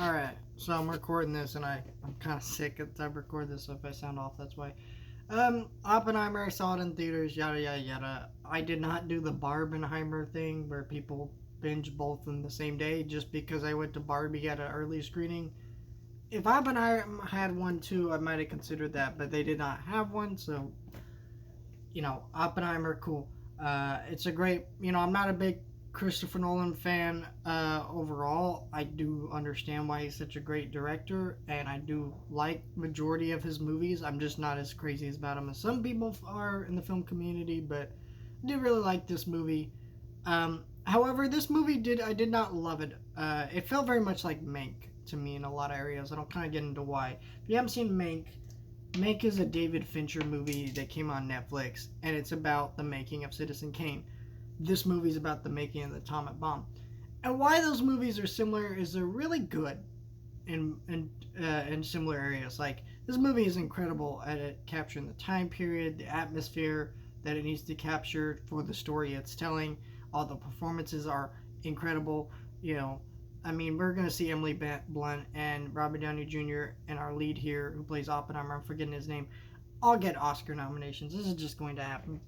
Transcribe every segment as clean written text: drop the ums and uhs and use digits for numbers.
Alright, so I'm recording this and I'm kind of sick at the time I record this, so if I sound off, that's why. Oppenheimer, I saw it in theaters, yada yada yada. I did not do the Barbenheimer thing where people binge both in the same day just because I went to Barbie at an early screening. If Oppenheimer had one too, I might have considered that, but they did not have one, so, Oppenheimer, cool. It's a great, I'm not a big Christopher Nolan fan overall. I do understand why he's such a great director, and I do like majority of his movies. I'm just not as crazy about him as some people are in the film community, but I do really like this movie. However, this movie I did not love it. It felt very much like Mank to me in a lot of areas. I don't kind of get into why. If you haven't seen Mank, Mank is a David Fincher movie that came on Netflix, and it's about the making of Citizen Kane. This movie is about the making of the atomic bomb. And why those movies are similar is they're really good in similar areas. Like, this movie is incredible at it capturing the time period, the atmosphere that it needs to capture for the story it's telling. All the performances are incredible. We're going to see Emily Blunt and Robert Downey Jr. and our lead here, who plays Oppenheimer, I'm forgetting his name, all get Oscar nominations. This is just going to happen.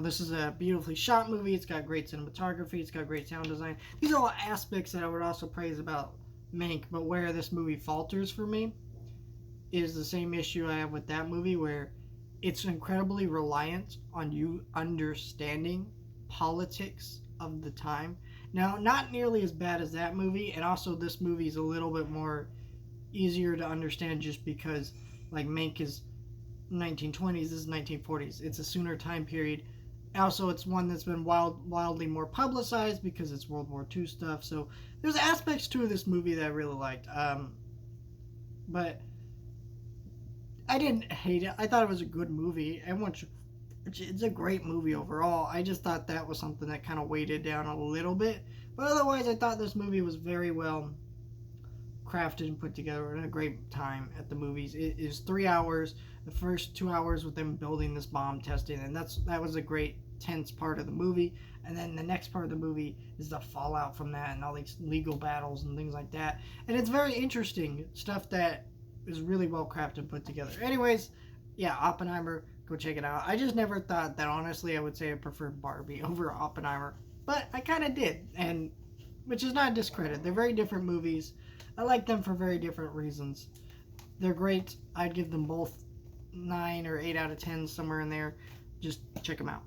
This is a beautifully shot movie. It's got great cinematography. It's got great sound design. These are all aspects that I would also praise about Mank, but where this movie falters for me is the same issue I have with that movie, where it's incredibly reliant on you understanding politics of the time. Now, not nearly as bad as that movie, and also this movie is a little bit more easier to understand just because, like, Mank is 1920s, this is 1940s. It's a sooner time period. Also, it's one that's been wildly more publicized because it's World War II stuff. So there's aspects to this movie that I really liked. But I didn't hate it. I thought it was a good movie. It's a great movie overall. I just thought that was something that kind of weighed it down a little bit. But otherwise, I thought this movie was very well crafted and put together, and a great time at the movies. It is 3 hours. The first 2 hours with them building this bomb, testing, and that was a great tense part of the movie. And then the next part of the movie is the fallout from that and all these legal battles and things like that. And it's very interesting stuff that is really well crafted and put together. Anyways, yeah, Oppenheimer, go check it out. I just never thought that, honestly, I would say I preferred Barbie over Oppenheimer, but I kind of did, and which is not a discredit. They're very different movies. I like them for very different reasons. They're great. I'd give them both 9 or 8 out of 10, somewhere in there. Just check them out.